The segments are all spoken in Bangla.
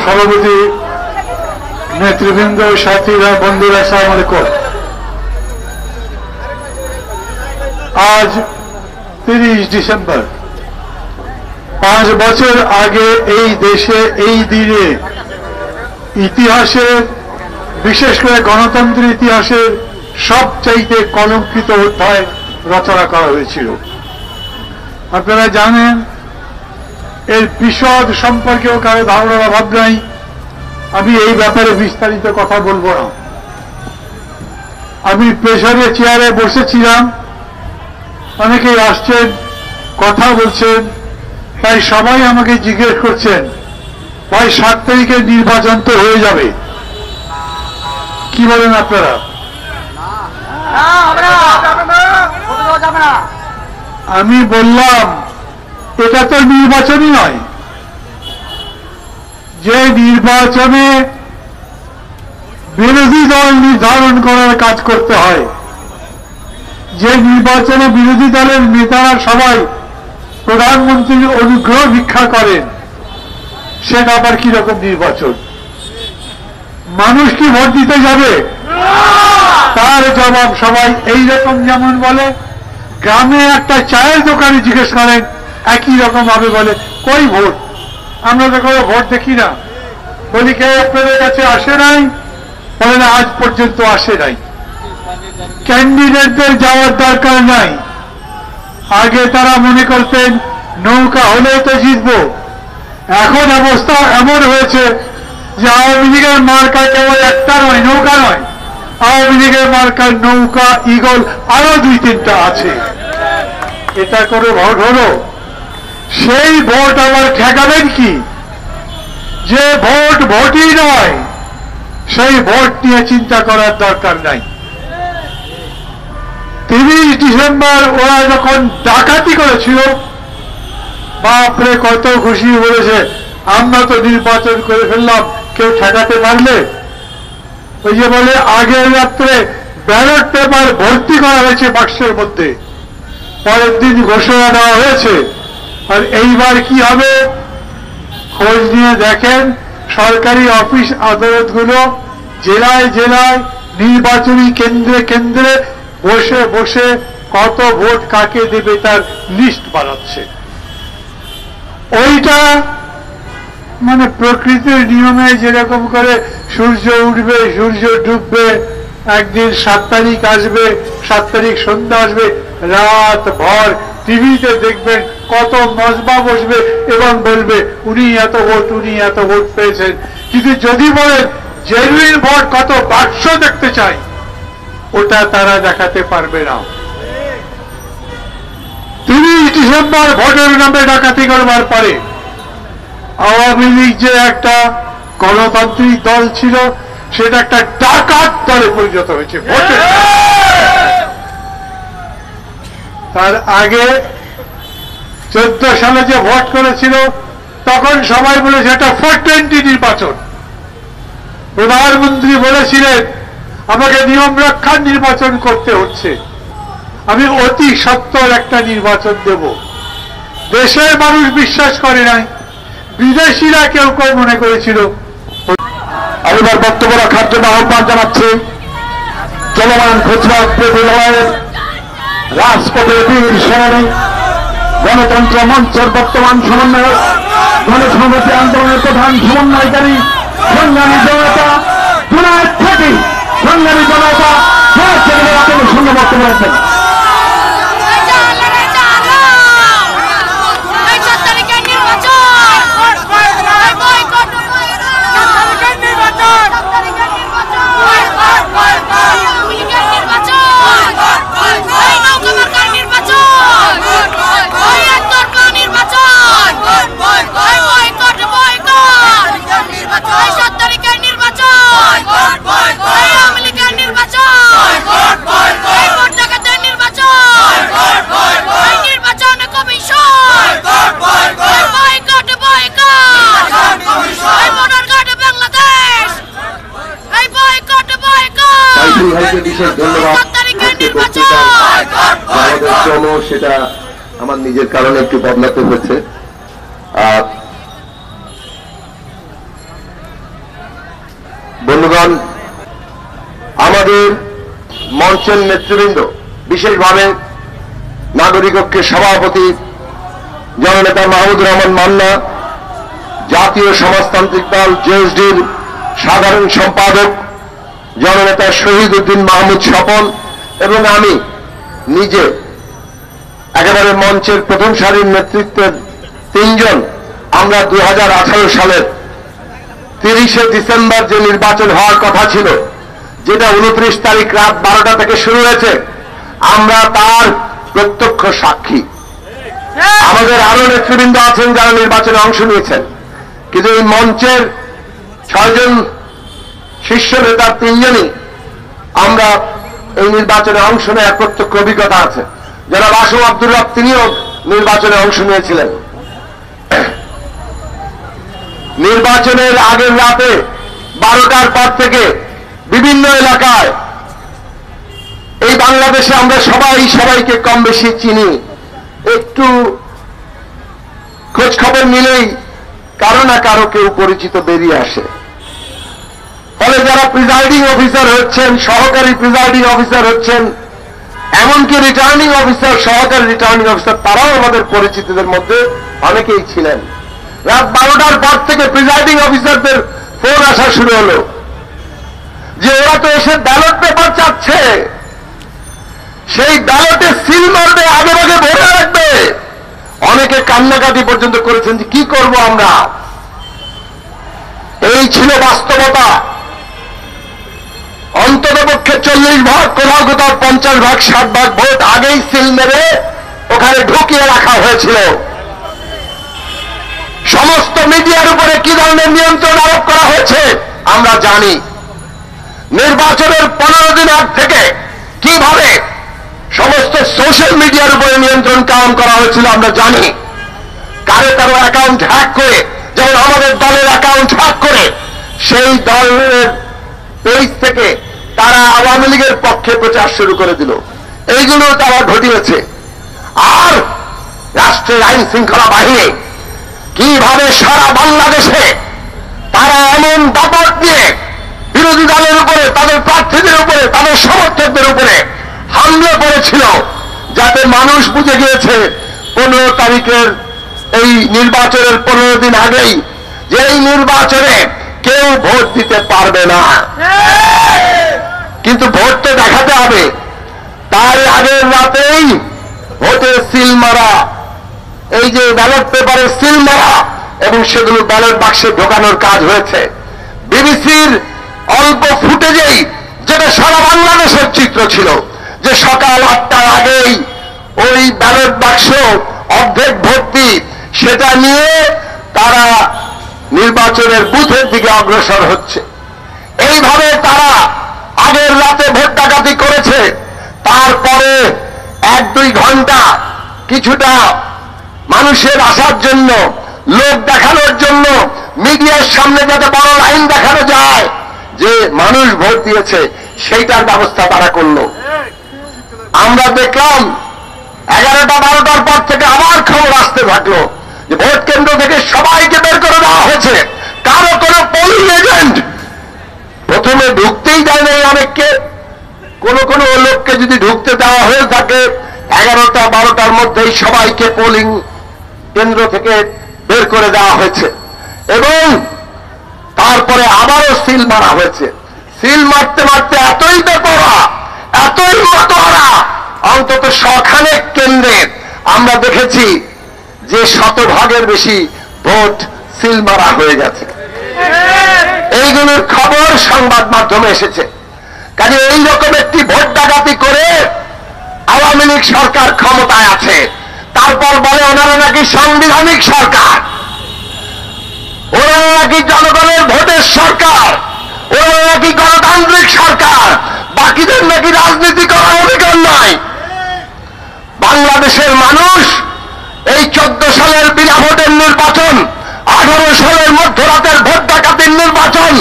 সভাপতি, নেতৃবৃন্দ, সাথীরা, বন্ধুরা, আসসালামু আলাইকুম। আজ 30 ডিসেম্বর, 5 বছর আগে এই দেশে এই দিনে ইতিহাসের, বিশেষ করে গণতন্ত্রের ইতিহাসের সবচাইতে কলঙ্কিত অধ্যায় রচনা করা হয়েছিল। আপনারা জানেন, এর বিশদ সম্পর্কেও কারো ধারণার অভাব নাই। আমি এই ব্যাপারে বিস্তারিত কথা বলবো না। আমি প্রেসারের চেয়ারে বসেছিলাম, অনেকেই আসছেন, কথা বলছেন, তাই সবাই আমাকে জিজ্ঞেস করছেন, ভাই 7 তারিখের নির্বাচন তো হয়ে যাবে, কি বলেন আপনারা? আমি বললাম, এটা তো নির্বাচনই নয়। যে নির্বাচনে বিরোধী দল নির্ধারণ করার কাজ করতে হয়, যে নির্বাচনে বিরোধী দলের নেতারা সবাই প্রধানমন্ত্রীর অনুগ্রহ ভিক্ষা করেন, সেটা আবার কি রকম নির্বাচন? মানুষ কি ভোট দিতে যাবে? তার জবাব সবাই এইরকম যেমন বলে, গ্রামে একটা চায়ের দোকানে জিজ্ঞেস করেন, একই রকম ভাবে বলে, কই ভোট? আমরা তো কোনো ভোট দেখি না। বলি, কে আপনাদের কাছে আসে নাই? বলে না, আজ পর্যন্ত আসে নাই। ক্যান্ডিডেটদের যাওয়ার দরকার নাই। আগে তারা মনে করতেন নৌকা হলেও তো জিতবো। এখন অবস্থা এমন হয়েছে যে আওয়ামী লীগের মার্কা কেবল একটা নয়, নৌকা নয়, আওয়ামী লীগের মার্কার নৌকা, ঈগল, আরো 2-3টা আছে। এটা করে ভোট হলো? সেই ভোট আবার ঠেকাবেন কি? যে ভোট ভোটই নয়, সেই ভোট নিয়ে চিন্তা করার দরকার নাই। 30 ডিসেম্বর ওরা যখন ডাকাতি করেছিল, বাপরে কত খুশি বলেছে, আমরা তো নির্বাচন করে ফেললাম, কেউ ঠেকাতে পারলে? ওই যে বলে, আগের রাত্রে ব্যালট পেপার ভর্তি করা হয়েছে বাক্সের মধ্যে, পরের দিন ঘোষণা দেওয়া হয়েছে। আর এইবার কি হবে? খোঁজ নিয়ে দেখেন, সরকারি অফিস আদালতগুলো জেলায় জেলায়, নির্বাচনী কেন্দ্রে কেন্দ্রে বসে বসে কত ভোট কাকে দেবে তার লিস্ট বানাচ্ছে। ওইটা মানে প্রকৃতির নিয়মে যেরকম করে সূর্য উঠবে, সূর্য ডুববে, একদিন 7 তারিখ আসবে, 7 তারিখ সন্ধ্যা আসবে, রাত ভর টিভিতে দেখবেন কত মজবা বসবে এবং বলবে উনি এত ভোট, উনি এত ভোট পেয়েছেন। কিন্তু যদি বলেন জেনুইন ভোট কত বাক্স দেখতে চাই, ওটা তারা দেখাতে পারবে না। 30 ডিসেম্বর ভোটের নামে ডাকাতি করবার পরে আওয়ামী লীগ যে একটা গণতান্ত্রিক দল ছিল, সেটা একটা ডাকাত দলে পরিণত হয়েছে ভোটের। তার আগে 14 সালে যে ভোট করেছিল, তখন সবাই বলেছে এটা 420 নির্বাচন। প্রধানমন্ত্রী বলেছিলেন আমাকে নিয়ম রক্ষার নির্বাচন করতে হচ্ছে, আমি অতি সত্বর একটা নির্বাচন দেব। দেশের মানুষ বিশ্বাস করে নাই, বিদেশিরা কেউ কেউ মনে করেছিল। আমি এবার বক্তব্য রাখার জন্য আহ্বান জানাচ্ছি চলমান গুজরাট লড়াইয়ের রাজপথে বীর সেনানী, গণতন্ত্র মঞ্চের বর্তমান সমন্বয়ক, গণসংহতি আন্দোলনের প্রধান সমন্বয়কারী, সংগ্রামী জনতা, জুনায়েদ থেকে সংগ্রামী জনতা শূন্য বক্তব্য রাখবেন। সেটা আমার নিজের কারণে একটু বদলাতে হয়েছে। আমাদের মঞ্চের নেতৃবৃন্দ, বিশেষভাবে নাগরিক ঐক্যের সভাপতি জননেতা মাহমুদুর রহমান মান্না, জাতীয় সমাজতান্ত্রিক দল জেএসডির সাধারণ সম্পাদক জননেতা শহীদ উদ্দিন মাহমুদ স্বপন এবং আমি নিজে একেবারে মঞ্চের প্রথম সারির নেতৃত্বের তিনজন, আমরা 2018 সালের 30শে ডিসেম্বর যে নির্বাচন হওয়ার কথা ছিল, যেটা 29 তারিখ রাত 12টা থেকে শুরু হয়েছে, আমরা তার প্রত্যক্ষ সাক্ষী। আমাদের আরো নেতৃবৃন্দ আছেন যারা নির্বাচনে অংশ নিয়েছেন, কিন্তু এই মঞ্চের 6 জন শীর্ষ নেতার 3 জনই আমরা এই নির্বাচনে অংশ নেওয়ার প্রত্যক্ষ অভিজ্ঞতা আছে। যারা আসম আব্দুর রব তিনিও নির্বাচনে অংশ নিয়েছিলেন। নির্বাচনের আগের রাতে 12টার পর থেকে বিভিন্ন এলাকায়, এই বাংলাদেশে আমরা সবাইকে কম বেশি চিনি, একটু খোঁজ খবর নিলেই কারো না কারো কেউ পরিচিত বেরিয়ে আসে। ফলে যারা প্রিজাইডিং অফিসার হচ্ছেন, সহকারী প্রিজাইডিং অফিসার হচ্ছেন, এমনকি রিটার্নিং অফিসার, সহকারী রিটার্নিং অফিসার, তারাও আমাদের পরিচিতদের মধ্যে অনেকেই ছিলেন। রাত 12টার পর থেকে প্রিজাইডিং অফিসারদের ফোন আসা শুরু হলো যে ওরা তো এসে ব্যালট পেপার চাচ্ছে, সেই ব্যালটে সিল মারবে, আগে ভাগে ভরে রাখবে। অনেকে কান্নাকাটি পর্যন্ত করেছেন যে কি করব আমরা। এই ছিল বাস্তবতা। অন্ততপক্ষে 40 ভাগ, কোথাও কোথাও 50 ভাগ 60 ভাগ ভোট আগেই সিল মেরে ওখানে ঢুকিয়ে রাখা হয়েছিল। সমস্ত মিডিয়ার উপরে কি ধরনের নিয়ন্ত্রণ আরোপ করা হয়েছে আমরা জানি। নির্বাচনের 15 দিন আগ থেকে কিভাবে সমস্ত সোশ্যাল মিডিয়ার উপরে নিয়ন্ত্রণ কায়েম করা হয়েছিল আমরা জানি। কারো অ্যাকাউন্ট হ্যাক করে, যেমন আমাদের দলের অ্যাকাউন্ট হ্যাক করে সেই দলের পেজ থেকে তারা আওয়ামী লীগের পক্ষে প্রচার শুরু করে দিল। এইগুলো তারা ঘটিয়েছে। আর রাষ্ট্রের আইন শৃঙ্খলা বাহিনী কিভাবে সারা বাংলাদেশে তারা এমন দাপট দিয়ে বিরোধী দলের উপরে, তাদের প্রার্থীদের উপরে, তাদের সমর্থকদের উপরে হামলা করেছিল, যাতে মানুষ বুঝে গিয়েছে 15 তারিখের এই নির্বাচনের 15 দিন আগেই যে এই নির্বাচনে কেউ ভোট দিতে পারবে না। কিন্তু ভোট তো দেখাতে হবে। তার আগের রাতেই ভোটের সিল মারা, এই যে ব্যালট পেপারের সিল মারা এবং সেগুলো ব্যালট বাক্সে ঢোকানোর কাজ হয়েছে। বিবিসির অল্প ফুটেজেই, যেটা সারা বাংলাদেশের চিত্র ছিল, যে সকাল 8টার আগেই ওই ব্যালট বাক্স অর্ধেক ভর্তি, সেটা নিয়ে তারা নির্বাচনের বুথের দিকে অগ্রসর হচ্ছে। এইভাবে তারা আগের রাতে ভোট ডাকাতি করেছে। তারপরে 1-2 ঘন্টা কিছুটা মানুষের আসার জন্য, লোক দেখানোর জন্য, মিডিয়ার সামনে যাতে বড় লাইন দেখানো যায় যে মানুষ ভোট দিয়েছে, সেইটার ব্যবস্থা তারা করলো। আমরা দেখলাম 11টা-12টার পর থেকে আবার খবর আসতে থাকলো যে ভোট কেন্দ্র থেকে সবাইকে বের করে দেওয়া হয়েছে। কারো কোনো পোলিং এজেন্ট প্রথমে ঢুকতেই দেয় নাই অনেককে। কোন লোককে যদি ঢুকতে দেওয়া হয়ে থাকে 11টা-12টার মধ্যেই সবাইকে পোলিং কেন্দ্র থেকে বের করে দেওয়া হয়েছে এবং তারপরে আবারও সিল মারা হয়েছে। সিল মারতে মারতে এতই বেপরোয়া, এতই মতহারা, অন্তত 100 কেন্দ্রে আমরা দেখেছি যে 100% বেশি ভোট সিল মারা হয়ে গেছে। এইগুলোর খবর সংবাদ মাধ্যমে এসেছে। কাজে এইরকম একটি ভোট ডাকাতি করে আওয়ামী লীগ সরকার ক্ষমতায় আছে। তারপর বলে ওনারা নাকি সাংবিধানিক সরকার, ওনারা নাকি জনগণের ভোটের সরকার, ওনারা নাকি গণতান্ত্রিক সরকার, বাকিদের নাকি রাজনীতি করার অধিকার নাই। বাংলাদেশের মানুষ এই 14 সালের বিনা ভোটের নির্বাচন, 18 সালের মধ্যরাতের ভোট ডাকাতির নির্বাচন,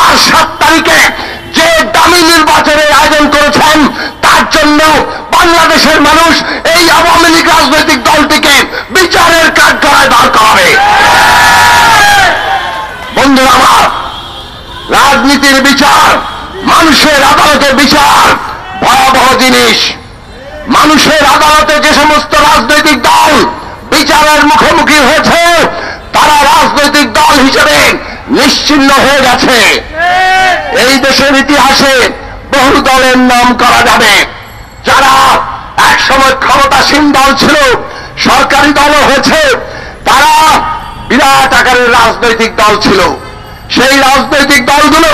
আর 7 তারিখে যে দামি নির্বাচনের আয়োজন করেছেন, তার জন্য বাংলাদেশের মানুষ এই আওয়ামী লীগ রাজনৈতিক দলটিকে বিচারের কাঠগড়ায় দাঁড় করাবে। বন্ধুরা আমার, রাজনীতির বিচার মানুষের আদালতে বিচার ভয়াবহ জিনিস। মানুষের আদালতে যে সমস্ত রাজনৈতিক দল বিচারের মুখোমুখি হয়েছে তারা রাজনৈতিক দল হিসেবে নিশ্চিহ্ন হয়ে গেছে। এই দেশের ইতিহাসে বহু দলের নাম করা যাবে, যারা একসময় ক্ষমতাসীন দল ছিল, সরকারি দলও হয়েছে, তারা বিরাট আকারের রাজনৈতিক দল ছিল। সেই রাজনৈতিক দলগুলো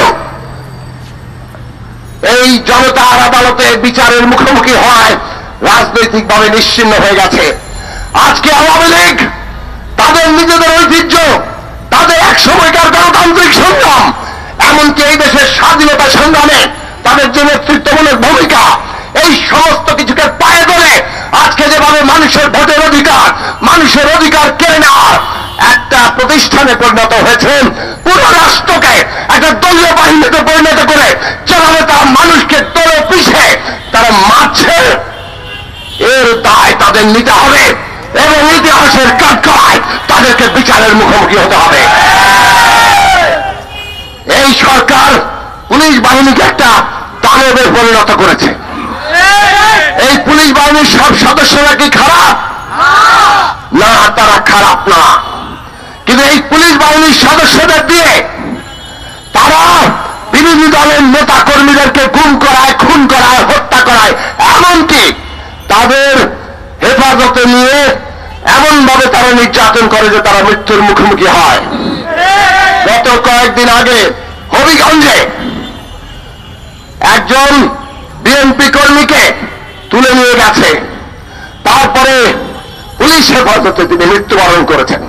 এই জনতার আদালতে বিচারের মুখোমুখি হওয়ায় রাজনৈতিকভাবে নিশ্চিহ্ন হয়ে গেছে। আজকে আওয়ামী লীগ তাদের নিজেদের ঐতিহ্য, তাদের এক সময়কার গণতান্ত্রিক সংগ্রাম, এমনকি এই দেশের স্বাধীনতা সংগ্রামে তাদের যে নেতৃত্বমূলক ভূমিকা, এই সমস্ত কিছুকে পায়ে ধরে আজকে যেভাবে মানুষের ভোটের অধিকার, মানুষের অধিকার কেড়ে নেওয়ার একটা প্রতিষ্ঠানে পরিণত হয়েছে, পুরো রাষ্ট্রকে একটা দলীয় বাহিনীতে পরিণত করে যেভাবে তারা মানুষকে দলে পিছে তারা মারছে, এর দায় তাদের নিতে হবে এবং ইতিহাসের কাঠগড়ায় তাদেরকে বিচারের মুখোমুখি হতে হবে। এই সরকার পুলিশ বাহিনীকে একটা দানবে পরিণত করেছে। এই পুলিশ বাহিনীর সব সদস্যরা কি খারাপ? না, তারা খারাপ না। কিন্তু এই পুলিশ বাহিনীর সদস্যদের দিয়ে তারা বিরোধী দলের নেতা কর্মীদেরকে গুম করায়, খুন করায়, হত্যা করায়, এমনকি তাদের হেফাজতে নিয়ে এমনভাবে তারা নির্যাতন করে যে তারা মৃত্যুর মুখোমুখি হয়। গত কয়েকদিন আগে হবিগঞ্জে একজন বিএনপি কর্মীকে তুলে নিয়ে গেছে, তারপরে পুলিশ হেফাজতে তিনি মৃত্যুবরণ করেছেন।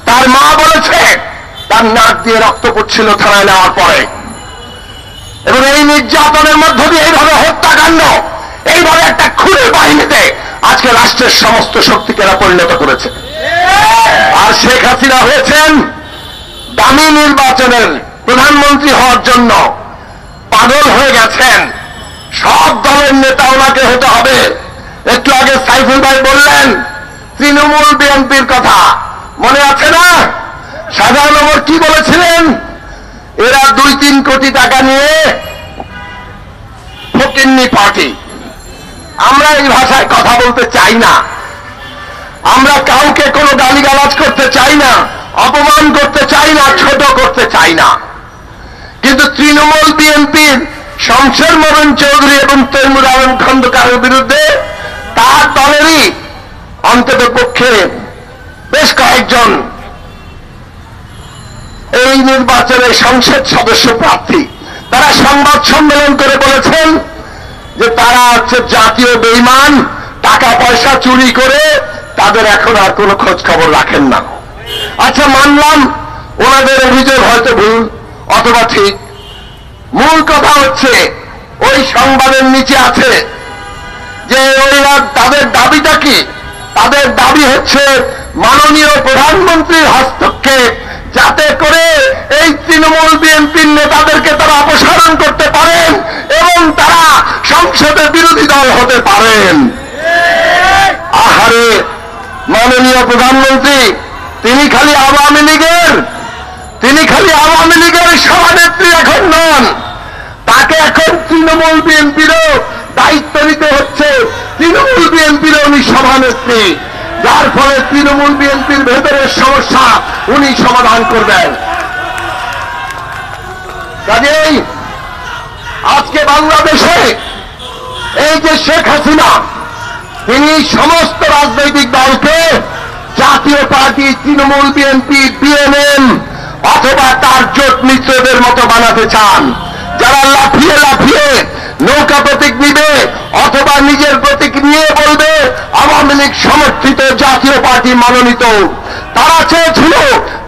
তার মা বলেছে তার নাক দিয়ে রক্ত পড়ছিল থানায় নেওয়ার পরে। এবং এই নির্যাতনের মধ্য দিয়ে এইভাবে হত্যাকাণ্ড, এইভাবে একটা খুনের বাহিনীতে আজকে রাষ্ট্রের সমস্ত শক্তিকে এরা পরিণত করেছে। আর শেখ হাসিনা হয়েছেন দামি নির্বাচনের প্রধানমন্ত্রী হওয়ার জন্য পাগল হয়ে গেছেন। সব দলের নেতা ওনাকে হতে হবে। একটু আগে সাইফুল ভাই বললেন তৃণমূল বিএনপির কথা, মনে আছে না? সাধারণ ওমর কি বলেছিলেন? এরা 2-3 কোটি টাকা নিয়ে ফকিন্নি পার্টি। আমরা এই ভাষায় কথা বলতে চাই না, আমরা কাউকে কোনো গালিগালাজ করতে চাই না, অপমান করতে চাই না, ছোট করতে চাই না। কিন্তু তৃণমূল বিএনপির শমশের মোমেন চৌধুরী এবং তৈমুর আলম খন্দকারের বিরুদ্ধে তার দলেরই অন্তত পক্ষে বেশ কয়েকজন এই নির্বাচনে সংসদ সদস্য প্রার্থী, তারা সংবাদ সম্মেলন করে বলেছেন যে তারা হচ্ছে জাতীয় বেঈমান, টাকা পয়সা চুরি করে তাদের এখন আর কোনো খোঁজ খবর রাখেন না। আচ্ছা, মানলাম ওনাদের অভিযোগ হয়তো ভুল অথবা ঠিক। মূল কথা হচ্ছে ওই সংবাদের নিচে আছে যে ওরা তাদের দাবিটা কি? তাদের দাবি হচ্ছে মাননীয় প্রধানমন্ত্রীর হস্তক্ষেপ, যাতে করে এই তৃণমূল বিএনপির নেতাদেরকে তারা অপসারণ করতে পারেন এবং তারা সংসদে বিরোধী দল হতে পারেন। আহারে, মাননীয় প্রধানমন্ত্রী তিনি খালি আওয়ামী লীগের সভানেত্রী এখন নন, তাকে এখন তৃণমূল বিএনপিরও দায়িত্ব নিতে হচ্ছে। তৃণমূল বিএনপির উনি সভানেত্রী, যার ফলে তৃণমূল বিএনপির ভেতরের সমস্যা উনি সমাধান করবেন। কাজেই আজকে বাংলাদেশে এই যে শেখ হাসিনা, তিনি সমস্ত রাজনৈতিক দলকে জাতীয় পার্টি, তৃণমূল বিএনপি, বিএনএম অথবা তার জোট মিত্রদের মতো বানাতে চান, যারা লাফিয়ে লাফিয়ে নৌকা প্রতীক নিবে অথবা নিজের প্রতীক নিয়ে বলবে আওয়ামী লীগ সমর্থিত জাতীয় পার্টি মনোনীত। তারা চেয়েছিল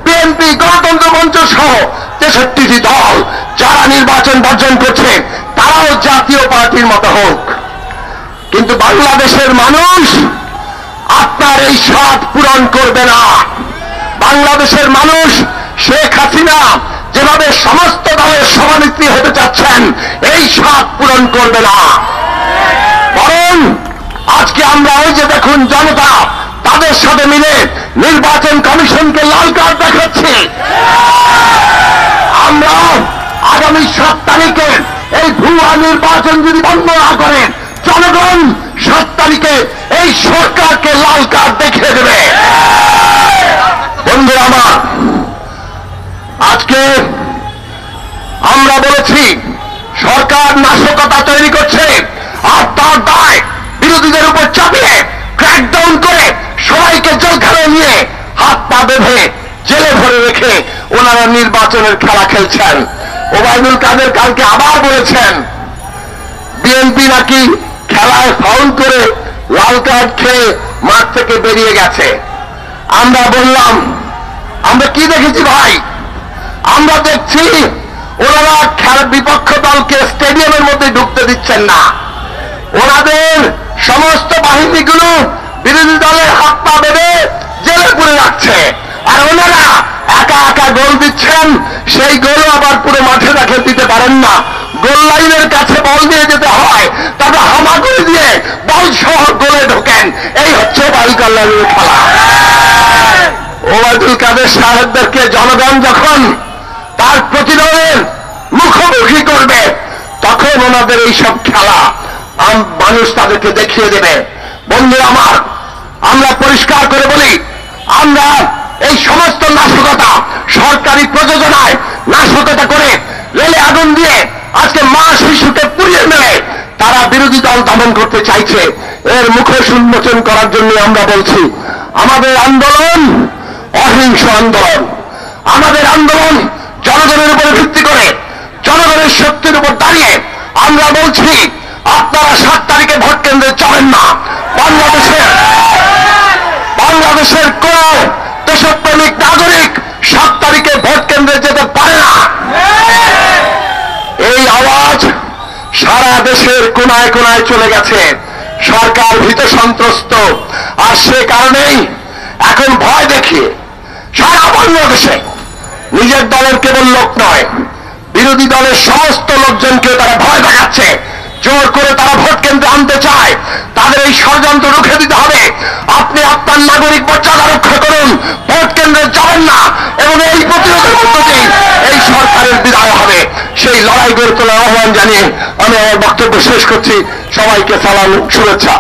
বিএনপি, গণতন্ত্র মঞ্চ সহ 63টি দল যারা নির্বাচন বর্জন করছে তারাও জাতীয় পার্টির মতো হোক। কিন্তু বাংলাদেশের মানুষ আপনার এই স্বাদ পূরণ করবে না। বাংলাদেশের মানুষ শেখ হাসিনা যেভাবে সমস্ত দলের সভানেত্রী হতে চাচ্ছেন এই স্বাদ পূরণ করবে না। বরং আজকে আমরা ওই যে দেখুন জনতা তাদের সাথে মিলে নির্বাচন কমিশনকে লাল কার্ড দেখাচ্ছি। আমরা আগামী 7 তারিখে এই ভুয়া নির্বাচন যদি বন্ধ না করেন, জনগণ 7 তারিখে এই সরকারকে লাল কার্ড দেখিয়ে দেবে। বন্ধুরা আমার, আজকে আমরা বলেছি সরকার নাশকতা তৈরি করছে, আর তার দায় বিরোধীদের উপর চাপিয়ে ক্র্যাকডাউন করে সবাইকে জেলখানায় নিয়ে হাত পা বেঁধে জেলে ভরে রেখে ওনারা নির্বাচনের খেলা খেলছেন। ওবায়দুল কাদের কালকে আবার বলেছেন বিএনপি নাকি খেলায় ফাউল করে লাল কার্ড খেয়ে মাঠ থেকে বেরিয়ে গেছে। আমরা বললাম, আমরা কি দেখেছি ভাই? আমরা দেখছি ওনারা বিপক্ষ দলকে স্টেডিয়ামের মধ্যে ঢুকতে দিচ্ছেন না, ওনাদের সমস্ত বাহিনীগুলো বিরোধী দলের হাত পা বেঁধে জেলে পুরে রাখছে, আর ওনারা একা একা গোল দিচ্ছেন। সেই গোল আবার পুরো মাঠে রাখে দিতে পারেন না, গোল লাইনের কাছে বল দিয়ে যেতে হয়, তবে হামাগুড়ি দিয়ে বল সহ গোলে ঢোকেন। এই হচ্ছে বায়ু কল্যাণের খেলা। ওবায়দুল কাদের সাহেবদেরকে জনগণ যখন তার প্রতিরোধের মুখোমুখি করবে, তখন ওনাদের এইসব খেলা মানুষ তাদেরকে দেখিয়ে দেবে। বন্ধু আমার, আমরা পরিষ্কার করে বলি, আমরা এই সমস্ত নাশকতা সরকারি প্রযোজনায় নাশকতা করে রেলে আগুন দিয়ে আজকে মা শিশুকে পুড়িয়ে মেরে তারা বিরোধী দল দমন করতে চাইছে। এর মুখোশ উন্মোচন করার জন্য আমরা বলছি, আমাদের আন্দোলন অহিংস আন্দোলন, আমাদের আন্দোলন জনগণের উপর ভিত্তি করে, জনগণের শক্তির উপর দাঁড়িয়ে। আমরা বলছি, আপনারা 7 তারিখে ভোট কেন্দ্রে যাবেন না। বাংলাদেশের কোন দেশপ্রেমিক নাগরিক 7 তারিখে ভোট কেন্দ্রে যেতে পারে না। এই আওয়াজ সারা দেশের কোনায় কোনায় চলে গেছে। সরকার ভীত সন্ত্রস্ত, আর সে কারণেই এখন ভয় দেখিয়ে সারা বাংলাদেশে নিজের দলের কেবল লোক নয়, বিরোধী দলের সমস্ত লোকজনকে তারা ভয় দেখাচ্ছে। জোর করে তারা ভোট কেন্দ্রে আনতে চায়। তাদের এই ষড়যন্ত্র রুখে দিতে হবে। আপনি আপনার নাগরিক মর্যাদা রক্ষা করুন, ভোট কেন্দ্রে যাবেন না, এবং এই প্রতিরোধের মধ্য দিয়ে এই সরকারের বিদায় হবে। সেই লড়াই গড়ে তোলার আহ্বান জানিয়ে আমি আমার বক্তব্য শেষ করছি। সবাইকে সালাম, শুভেচ্ছা।